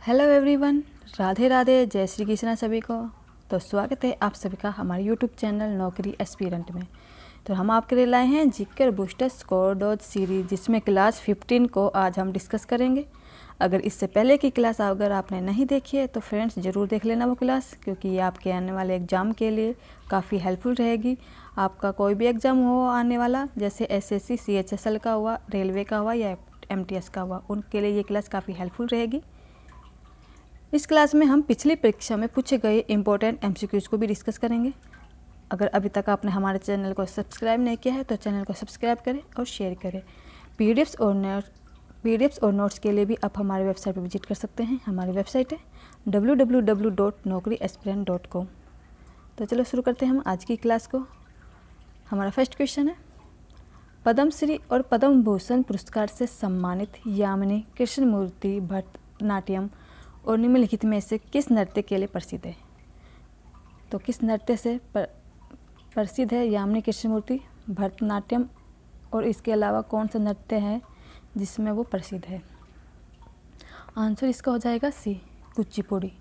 Hello everyone, Radhe Radhe, जय श्री कृष्णा सभी को। तो स्वागत है आप सभी का हमारे यूट्यूब चैनल नौकरी एस्पिरेंट में। तो हम आपके लिए लाए हैं GK booster score dot series, जिसमें क्लास 15 को आज हम डिस्कस करेंगे। अगर इससे पहले की क्लास अगर आपने नहीं देखी है तो फ्रेंड्स ज़रूर देख लेना वो क्लास, क्योंकि ये आपके आने वाले एग्ज़ाम के लिए काफ़ी हेल्पफुल रहेगी। आपका कोई भी एग्ज़ाम हो आने वाला, जैसे एसएससी सीएचएसएल का हुआ, रेलवे का हुआ या एमटीएस का हुआ, उनके लिए ये क्लास काफ़ी हेल्पफुल रहेगी। इस क्लास में हम पिछली परीक्षा में पूछे गए इम्पोर्टेंट एमसीक्यूज़ को भी डिस्कस करेंगे। अगर अभी तक आपने हमारे चैनल को सब्सक्राइब नहीं किया है तो चैनल को सब्सक्राइब करें और शेयर करें। पीडीएफ्स और नोट्स के लिए भी आप हमारे वेबसाइट पर विजिट कर सकते हैं। हमारी वेबसाइट है www.naukriaspirant.com। तो चलो शुरू करते हैं हम आज की क्लास को। हमारा फर्स्ट क्वेश्चन है, पद्मश्री और पद्म भूषण पुरस्कार से सम्मानित यामिनी कृष्णमूर्ति भरतनाट्यम और निम्नलिखित में से किस नृत्य के लिए प्रसिद्ध है? तो किस नृत्य से प्रसिद्ध है यामिनी कृष्णमूर्ति? भरतनाट्यम, और इसके अलावा कौन सा नृत्य है जिसमें वो प्रसिद्ध है? आंसर इसका हो जाएगा सी, कुचिपुड़ी।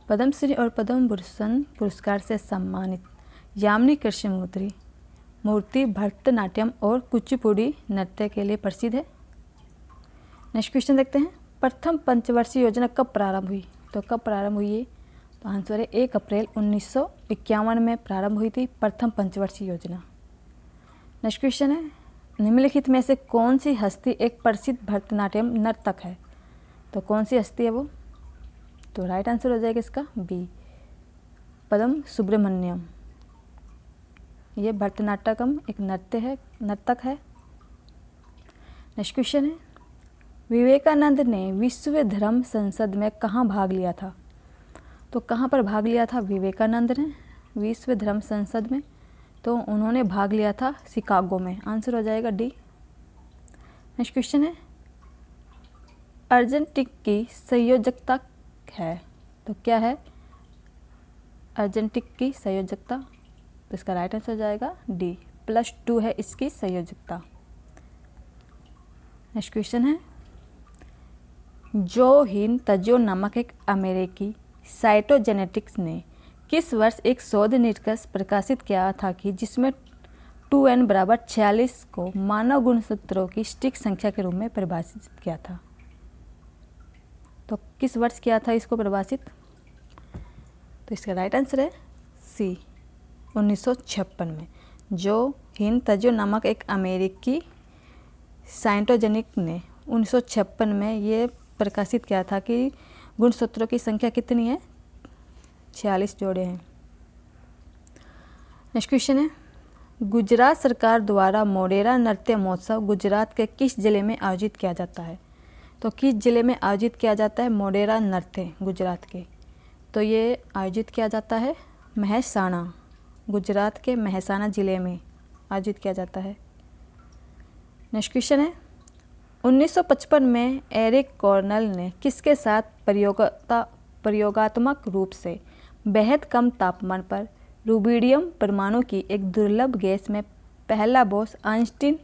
पद्मश्री और पद्म भूषण पुरस्कार से सम्मानित यामिनी कृष्णमूर्ति भरतनाट्यम और कुचिपुड़ी नृत्य के लिए प्रसिद्ध है। नेक्स्ट क्वेश्चन देखते हैं, प्रथम पंचवर्षीय योजना कब प्रारंभ हुई? तो कब प्रारंभ हुई है? तो आंसर है 1 अप्रैल 1951 में प्रारंभ हुई थी प्रथम पंचवर्षीय योजना। नेक्स्ट क्वेश्चन है, निम्नलिखित में से कौन सी हस्ती एक प्रसिद्ध भरतनाट्यम नर्तक है? तो कौन सी हस्ती है वो? तो राइट आंसर हो जाएगा इसका बी, पद्म सुब्रमण्यम। ये भरतनाट्यम एक नर्तक है। नेक्स्ट क्वेश्चन है, विवेकानंद ने विश्व धर्म संसद में कहाँ भाग लिया था? तो कहाँ पर भाग लिया था विवेकानंद ने विश्व धर्म संसद में? तो उन्होंने भाग लिया था शिकागो में। आंसर हो जाएगा डी। नेक्स्ट क्वेश्चन है, अर्जेंटिक की संयोजकता है? तो क्या है अर्जेंटिक की संयोजकता? तो इसका राइट आंसर हो जाएगा डी, +2 है इसकी संयोजकता। नेक्स्ट क्वेश्चन है, जो हिन तजो नामक एक अमेरिकी साइटोजेनेटिक्स ने किस वर्ष एक शोध निष्कर्ष प्रकाशित किया था कि जिसमें 2n = 46 को मानव गुणसूत्रों की सटीक संख्या के रूप में परिभाषित किया था? तो किस वर्ष किया था इसको परिभाषित? तो इसका राइट आंसर है सी, 1956 में। जो हिन तजो नामक एक अमेरिकी साइटोजेनिक ने 1956 में ये प्रकाशित किया था कि गुणसूत्रों की संख्या कितनी है? 46 जोड़े हैं। नेक्स्ट क्वेश्चन है, गुजरात सरकार द्वारा मोढेरा नृत्य महोत्सव गुजरात के किस जिले में आयोजित किया जाता है? तो किस जिले में आयोजित किया जाता है मोढेरा नृत्य गुजरात के? तो ये आयोजित किया जाता है महसाणा, गुजरात के महसाणा जिले में आयोजित किया जाता है। नेक्स्ट क्वेश्चन है, 1955 में एरिक कॉर्नल ने किसके साथ प्रयोगात्मक रूप से बेहद कम तापमान पर रुबिडियम परमाणु की एक दुर्लभ गैस में पहला बोस-आइंस्टीन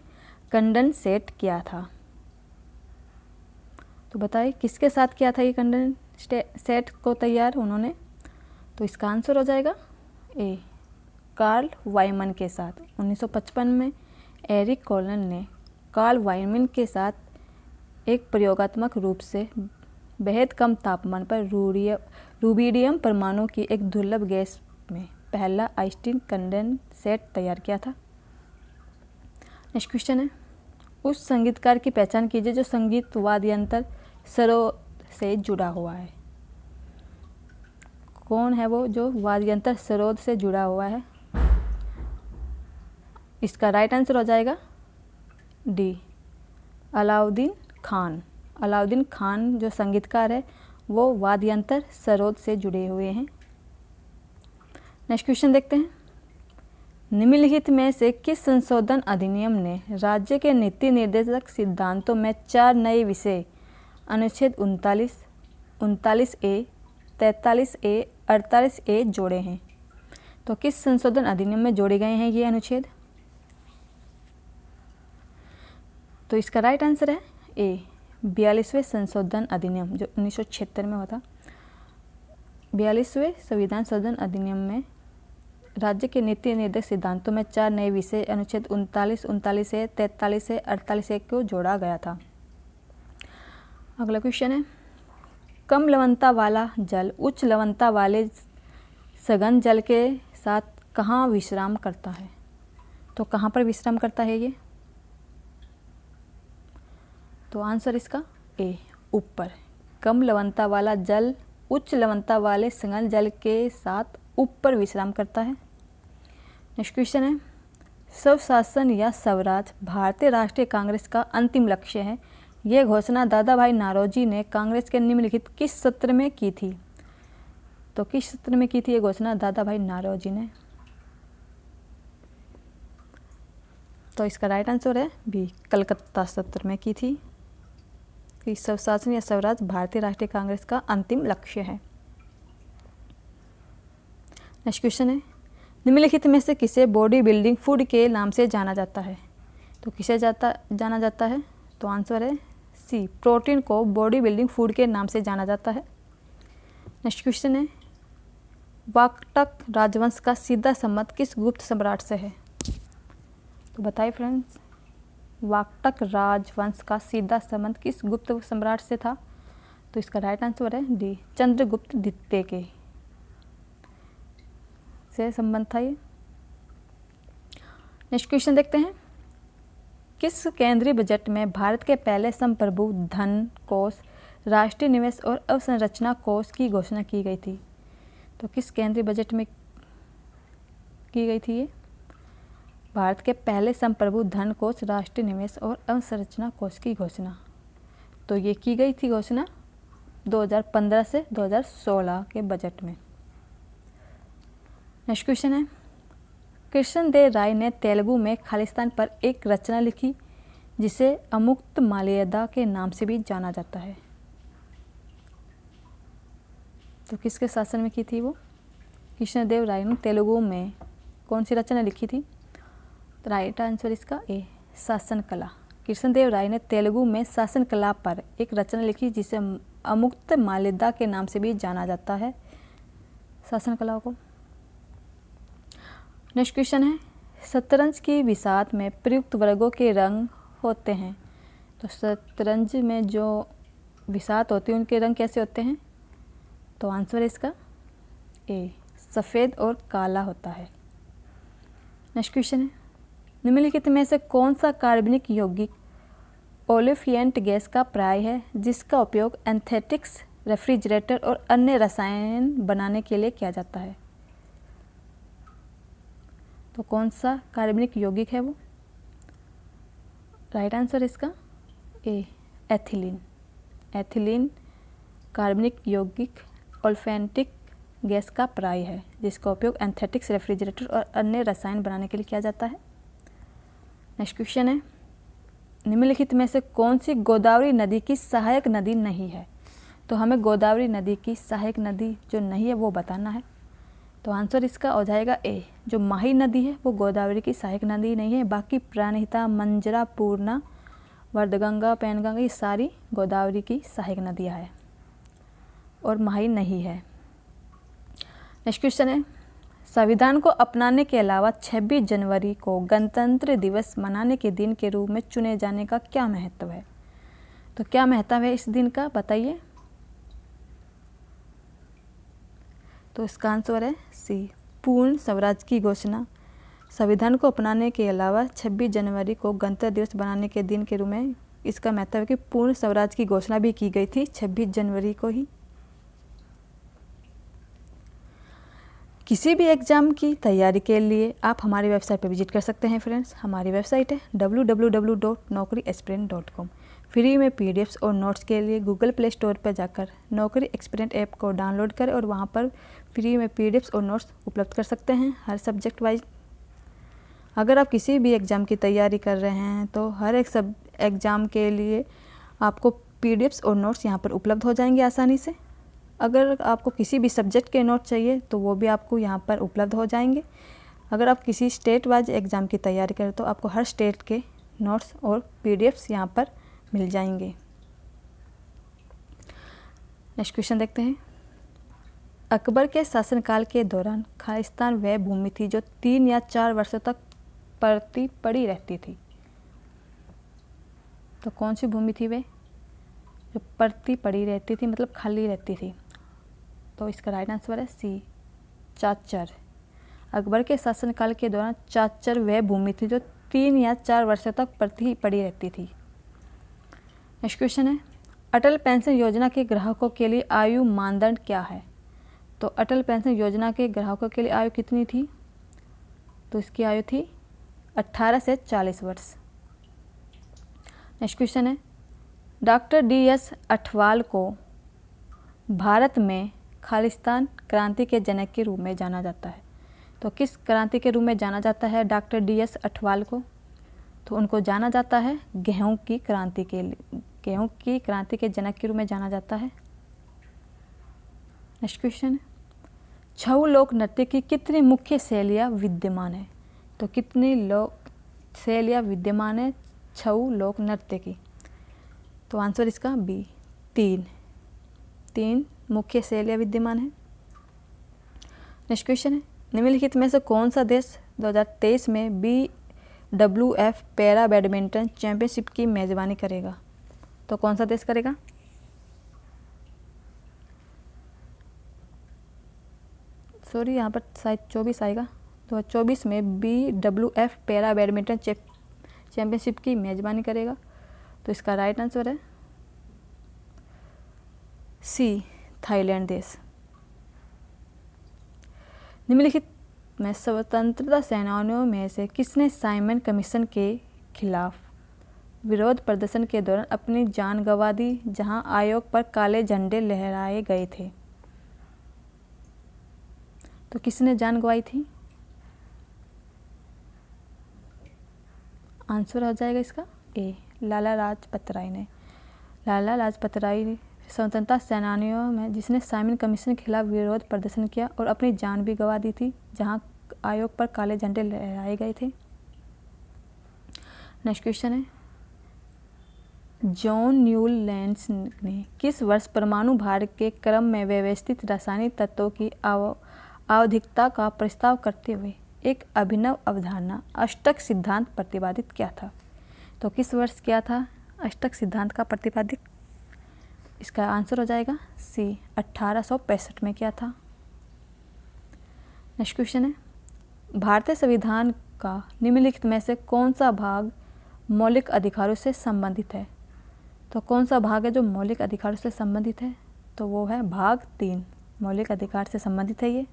कंडेंसेट किया था? तो बताइए किसके साथ किया था ये कंडेंसेट को तैयार उन्होंने? तो इसका आंसर हो जाएगा ए, कार्ल वाइमन के साथ। 1955 में एरिक कॉर्नल ने कार्ल वाइमन के साथ एक प्रयोगात्मक रूप से बेहद कम तापमान पर रुबिडियम परमाणु की एक दुर्लभ गैस में पहला आइंस्टीन कंडेंसेट तैयार किया था। नेक्स्ट क्वेश्चन है, उस संगीतकार की पहचान कीजिए जो संगीत वाद्ययंत्र सरोद से जुड़ा हुआ है। कौन है वो जो वाद्ययंत्र सरोद से जुड़ा हुआ है? इसका राइट आंसर हो जाएगा डी, अलाउद्दीन खान। अलाउद्दीन खान जो संगीतकार है वो वाद्ययंत्र सरोद से जुड़े हुए हैं। नेक्स्ट क्वेश्चन देखते हैं, निम्नलिखित में से किस संशोधन अधिनियम ने राज्य के नीति निर्देशक सिद्धांतों में 4 नए विषय अनुच्छेद 39, 39A, 43A, 48A जोड़े हैं? तो किस संशोधन अधिनियम में जोड़े गए हैं ये अनुच्छेद? तो इसका राइट आंसर है ए, 42वें संशोधन अधिनियम जो 1976 में हुआ था, 42वें संविधान संशोधन अधिनियम में राज्य के नीति निर्देशक सिद्धांतों में 4 नए विषय अनुच्छेद 39, 39A, 43A, 48A को जोड़ा गया था। अगला क्वेश्चन है, कम लवणता वाला जल उच्च लवणता वाले सघन जल के साथ कहाँ विश्राम करता है? तो कहाँ पर विश्राम करता है ये? तो आंसर इसका ए, ऊपर। कम लवणता वाला जल उच्च लवणता वाले सघन जल के साथ ऊपर विश्राम करता है। नेक्स्ट क्वेश्चन है, स्वशासन या स्वराज भारतीय राष्ट्रीय कांग्रेस का अंतिम लक्ष्य है। यह घोषणा दादा भाई नौरोजी ने कांग्रेस के निम्नलिखित किस सत्र में की थी? तो किस सत्र में की थी ये घोषणा दादा भाई नौरोजी ने? तो इसका राइट आंसर है बी, कलकत्ता सत्र में की थी कि स्वशासन या स्वराज भारतीय राष्ट्रीय कांग्रेस का अंतिम लक्ष्य है। नेक्स्ट क्वेश्चन है, निम्नलिखित में से किसे बॉडी बिल्डिंग फूड के नाम से जाना जाता है? तो किसे जाना जाता है? तो आंसर है सी, प्रोटीन को बॉडी बिल्डिंग फूड के नाम से जाना जाता है। नेक्स्ट क्वेश्चन है, वाकटक राजवंश का सीधा संबंध किस गुप्त सम्राट से है? तो बताइए फ्रेंड्स, वाकटक राजवंश का सीधा संबंध किस गुप्त सम्राट से था? तो इसका राइट आंसर है डी, चंद्रगुप्त द्वितीय के से संबंध था ये। नेक्स्ट क्वेश्चन देखते हैं, किस केंद्रीय बजट में भारत के पहले संप्रभु धन कोष, राष्ट्रीय निवेश और अवसंरचना कोष की घोषणा की गई थी? तो किस केंद्रीय बजट में की गई थी ये? भारत के पहले संप्रभु धन कोष, राष्ट्रीय निवेश और अवसंरचना कोष की घोषणा तो ये की गई थी घोषणा 2015 से 2016 के बजट में। नेक्स्ट क्वेश्चन है, कृष्णदेव राय ने तेलुगु में खालिस्तान पर एक रचना लिखी जिसे अमुक्त माल्यदा के नाम से भी जाना जाता है। तो किसके शासन में की थी वो? कृष्णदेव राय ने तेलुगु में कौन सी रचना लिखी थी? राइट आंसर इसका ए, शासन कला। कृष्णदेव राय ने तेलुगु में शासन कला पर एक रचना लिखी जिसे अमुक्त माल्यदा के नाम से भी जाना जाता है, शासन कला को। नेक्स्ट क्वेश्चन है, शतरंज की बिसात में प्रयुक्त वर्गों के रंग होते हैं। तो शतरंज में जो बिसात होती है उनके रंग कैसे होते हैं? तो आंसर इसका ए, सफ़ेद और काला होता है। नेक्स्ट क्वेश्चन है, निम्नलिखित में से कौन सा कार्बनिक यौगिक ओलिफिएंट गैस का पर्याय है जिसका उपयोग एंथेटिक्स, रेफ्रिजरेटर और अन्य रसायन बनाने के लिए किया जाता है? तो कौन सा कार्बनिक यौगिक है वो? राइट आंसर इसका ए, एथिलीन। एथिलीन कार्बनिक यौगिक ओलिफेंटिक गैस का पर्याय है जिसका उपयोग एंथेटिक्स, रेफ्रिजरेटर और अन्य रसायन बनाने के लिए किया जाता है। नेक्स्ट क्वेश्चन है, निम्नलिखित में से कौन सी गोदावरी नदी की सहायक नदी नहीं है? तो हमें गोदावरी नदी की सहायक नदी जो नहीं है वो बताना है। तो आंसर इसका हो जाएगा ए, जो माही नदी है वो गोदावरी की सहायक नदी नहीं है। बाकी प्राणहिता, मंजरा, पूर्णा, वर्धगंगा, पैनगंगा ये सारी गोदावरी की सहायक नदियाँ हैं और माही नहीं है। नेक्स्ट क्वेश्चन है, संविधान को अपनाने के अलावा 26 जनवरी को गणतंत्र दिवस मनाने के दिन के रूप में चुने जाने का क्या महत्व है? तो क्या महत्व है इस दिन का, बताइए। तो इसका आंसर है सी, पूर्ण स्वराज की घोषणा। संविधान को अपनाने के अलावा 26 जनवरी को गणतंत्र दिवस बनाने के दिन के रूप में इसका महत्व है कि पूर्ण स्वराज की घोषणा भी की गई थी 26 जनवरी को ही। किसी भी एग्ज़ाम की तैयारी के लिए आप हमारी वेबसाइट पर विजिट कर सकते हैं फ्रेंड्स। हमारी वेबसाइट है www.naukri-aspirant.com। फ्री में पीडीएफ्स और नोट्स के लिए गूगल प्ले स्टोर पर जाकर नौकरी एक्सपीरियंट ऐप को डाउनलोड करें और वहां पर फ्री में पीडीएफ्स और नोट्स उपलब्ध कर सकते हैं हर सब्जेक्ट वाइज। अगर आप किसी भी एग्ज़ाम की तैयारी कर रहे हैं तो हर एक सब एग्ज़ाम के लिए आपको पीडीएफ्स और नोट्स यहाँ पर उपलब्ध हो जाएंगे आसानी से। अगर आपको किसी भी सब्जेक्ट के नोट चाहिए तो वो भी आपको यहाँ पर उपलब्ध हो जाएंगे। अगर आप किसी स्टेट वाइज एग्ज़ाम की तैयारी करें तो आपको हर स्टेट के नोट्स और पीडीएफ्स यहाँ पर मिल जाएंगे। नेक्स्ट क्वेश्चन देखते हैं। अकबर के शासनकाल के दौरान खालिस्तान वह भूमि थी जो 3 या 4 वर्षों तक परती पड़ी रहती थी। तो कौन सी भूमि थी वे जो परती पड़ी रहती थी, मतलब खाली रहती थी? तो इसका राइट आंसर है सी, चाचर। अकबर के शासनकाल के दौरान चाचर वह भूमि थी जो 3 या 4 वर्षों तक परती पड़ी रहती थी। नेक्स्ट क्वेश्चन है, अटल पेंशन योजना के ग्राहकों के लिए आयु मानदंड क्या है? तो अटल पेंशन योजना के ग्राहकों के लिए आयु कितनी थी? तो इसकी आयु थी 18 से 40 वर्ष। नेक्स्ट क्वेश्चन है, डॉक्टर DS अठवाल को भारत में खालिस्तान क्रांति के जनक के रूप में जाना जाता है। तो किस क्रांति के रूप में जाना जाता है डॉक्टर DS अठवाल को? तो उनको जाना जाता है गेहूं की क्रांति के जनक के रूप में जाना जाता है। नेक्स्ट क्वेश्चन है, छऊ लोक नृत्य की कितनी मुख्य शैलियाँ विद्यमान है? तो कितनी लोक शैलियाँ विद्यमान है छऊ लोक नृत्य की? तो आंसर इसका बी, 3 मुख्य शैलियाँ विद्यमान है। नेक्स्ट क्वेश्चन है, निम्नलिखित में से कौन सा देश 2023 में BWF पैरा बैडमिंटन चैंपियनशिप की मेज़बानी करेगा? तो कौन सा देश करेगा? सॉरी, यहाँ पर शायद 24 आएगा। 2024 में BWF पैरा बैडमिंटन चैंपियनशिप की मेज़बानी करेगा। तो इसका राइट आंसर है सी, थाईलैंड देश। निम्नलिखित में स्वतंत्रता सेनानियों में से किसने साइमन कमीशन के खिलाफ विरोध प्रदर्शन के दौरान अपनी जान गंवा दी, जहां आयोग पर काले झंडे लहराए गए थे? तो किसने जान गंवाई थी? आंसर हो जाएगा इसका ए, लाला लाजपत राय ने। लाला लाजपत राय स्वतंत्रता सेनानियों में जिसने साइमन कमीशन के खिलाफ विरोध प्रदर्शन किया और अपनी जान भी गंवा दी थी, जहां आयोग पर काले झंडे लहराए गए थे। नेक्स्ट क्वेश्चन है, जॉन न्यूलैंड्स ने किस वर्ष परमाणु भार के क्रम में व्यवस्थित रासायनिक तत्वों की आवधिकता का प्रस्ताव करते हुए एक अभिनव अवधारणा अष्टक सिद्धांत प्रतिपादित किया था? तो किस वर्ष किया था अष्टक सिद्धांत का प्रतिपादित? इसका आंसर हो जाएगा सी, 1865 में किया था। नेक्स्ट क्वेश्चन है, भारतीय संविधान का निम्नलिखित में से कौन सा भाग मौलिक अधिकारों से संबंधित है? तो कौन सा भाग है जो मौलिक अधिकारों से संबंधित है? तो वो है भाग 3, मौलिक अधिकार से संबंधित है ये।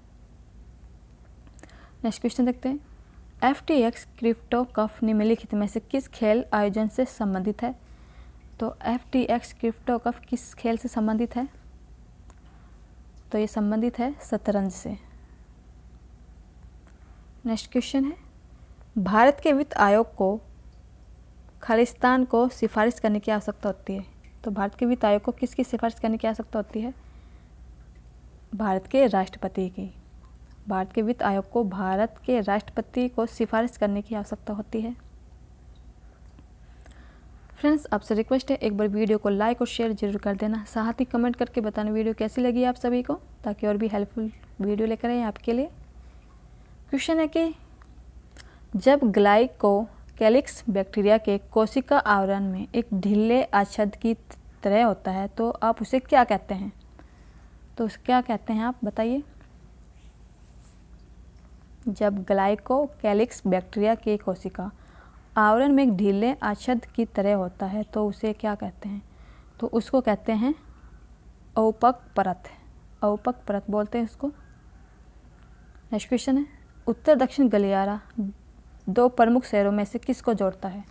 नेक्स्ट क्वेश्चन देखते हैं, FTX क्रिप्टो कप निम्नलिखित में से किस खेल आयोजन से संबंधित है? तो FTX क्रिप्टो कप किस खेल से संबंधित है? तो ये संबंधित है शतरंज से। नेक्स्ट क्वेश्चन है, भारत के वित्त आयोग को खालिस्तान को सिफारिश करने की आवश्यकता होती है। तो भारत के वित्त आयोग को किसकी सिफारिश करने की आवश्यकता होती है? भारत के राष्ट्रपति की। भारत के वित्त आयोग को भारत के राष्ट्रपति को सिफारिश करने की आवश्यकता होती है। फ्रेंड्स, आपसे रिक्वेस्ट है एक बार वीडियो को लाइक और शेयर जरूर कर देना, साथ ही कमेंट करके बताना वीडियो कैसी लगी आप सभी को, ताकि और भी हेल्पफुल वीडियो लेकर आए आपके लिए। क्वेश्चन है कि जब ग्लाइकोकेलिक्स बैक्टीरिया के कोशिका आवरण में एक ढीले आच्छाद की तरह होता है तो आप उसे क्या कहते हैं? तो उसे क्या कहते हैं आप बताइए। जब ग्लाइकोकेलिक्स बैक्टीरिया के कोशिका आवरण में एक ढीले आच्छाद की तरह होता है तो उसे क्या कहते हैं? तो उसको कहते हैं औपक परत। औपक परत बोलते हैं उसको। नेक्स्ट क्वेश्चन है, उत्तर दक्षिण गलियारा 2 प्रमुख शहरों में से किसको जोड़ता है?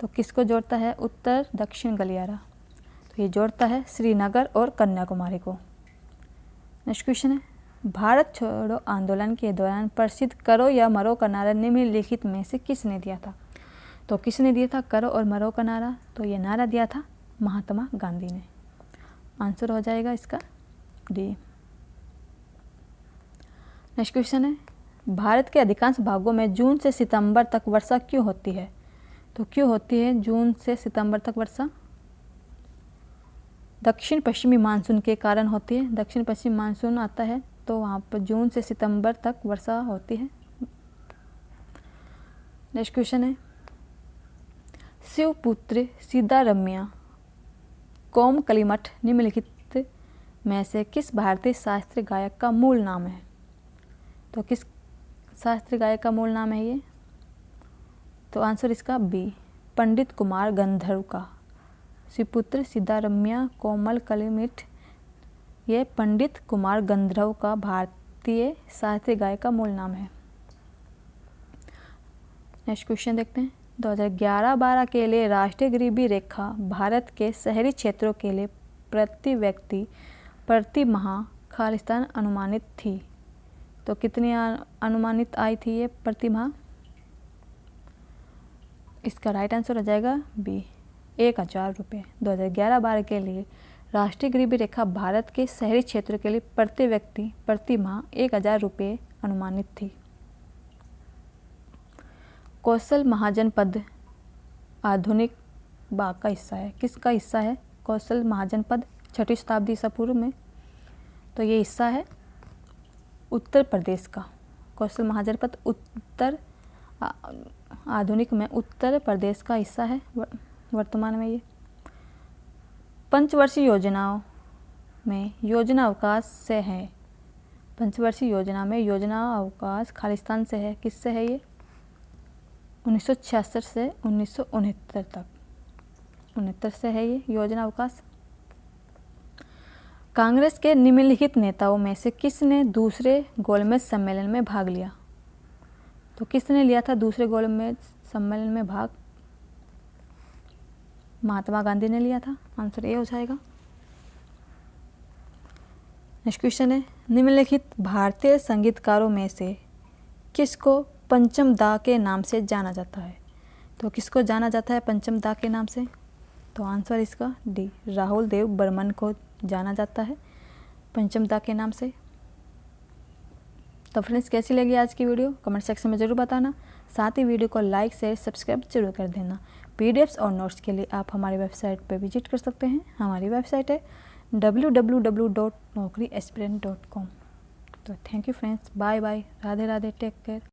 तो किसको जोड़ता है उत्तर दक्षिण गलियारा? तो ये जोड़ता है श्रीनगर और कन्याकुमारी को। नेक्स्ट क्वेश्चन है, भारत छोड़ो आंदोलन के दौरान प्रसिद्ध करो या मरो का नारा निम्नलिखित में से किसने दिया था? तो किसने दिया था करो और मरो का नारा? तो ये नारा दिया था महात्मा गांधी ने। आंसर हो जाएगा इसका डी। नेक्स्ट क्वेश्चन है, भारत के अधिकांश भागों में जून से सितंबर तक वर्षा क्यों होती है? तो क्यों होती है जून से सितंबर तक वर्षा? दक्षिण पश्चिमी मानसून के कारण होती है। दक्षिण पश्चिमी मानसून आता है तो वहाँ पर जून से सितंबर तक वर्षा होती है। नेक्स्ट क्वेश्चन है, शिवपुत्र सीतारमैया कोमकलीमठ निम्नलिखित में से किस भारतीय शास्त्रीय गायक का मूल नाम है? तो किस शास्त्रीय गायक का मूल नाम है ये? तो आंसर इसका बी, पंडित कुमार गंधर्व का। शिवपुत्र सीतारमैया कोमकलीमठ ये पंडित कुमार गंधर्व का भारतीय शास्त्रीय गायक का मूल नाम है। नेक्स्ट क्वेश्चन देखते हैं, 2011-12 के लिए राष्ट्रीय गरीबी रेखा भारत के शहरी क्षेत्रों के लिए प्रति व्यक्ति प्रति माह खालिस्तान अनुमानित थी। तो कितनी अनुमानित आई थी ये प्रति माह? इसका राइट आंसर हो जाएगा बी, 1000 रुपये। 2011-12 के लिए राष्ट्रीय गरीबी रेखा भारत के शहरी क्षेत्र के लिए प्रति व्यक्ति प्रति माह 1000 रुपये अनुमानित थी। कौशल महाजनपद आधुनिक बाग का हिस्सा है। किसका हिस्सा है कौशल महाजनपद? 6वीं शताब्दी ईसा पूर्व में। तो ये हिस्सा है उत्तर प्रदेश का। कौशल महाजनपद उत्तर आधुनिक में उत्तर प्रदेश का हिस्सा है वर्तमान में। ये पंचवर्षीय योजनाओं में योजना अवकाश से है। पंचवर्षीय योजना में योजना अवकाश खालिस्तान से है। किससे है ये? 1966 से 1969 तक, 69 से है ये योजना अवकाश। कांग्रेस के निम्नलिखित नेताओं में से किसने दूसरे गोलमेज सम्मेलन में भाग लिया? तो किसने लिया था दूसरे गोलमेज सम्मेलन में भाग? महात्मा गांधी ने लिया था। आंसर ए हो जाएगा। नेक्स्ट क्वेश्चन है, निम्नलिखित भारतीय संगीतकारों में से किसको पंचम दा के नाम से जाना जाता है? तो किसको जाना जाता है पंचम दा के नाम से? तो आंसर इसका डी, राहुल देव बर्मन को जाना जाता है पंचम दा के नाम से। तो फ्रेंड्स, कैसी लगी आज की वीडियो कमेंट सेक्शन में ज़रूर बताना। साथ ही वीडियो को लाइक शेयर सब्सक्राइब जरूर कर देना। पीडीएफ्स और नोट्स के लिए आप हमारी वेबसाइट पर विजिट कर सकते हैं। हमारी वेबसाइट है www.naukriaspirant.com। तो thank you friends, bye bye, Radhe Radhe, take care.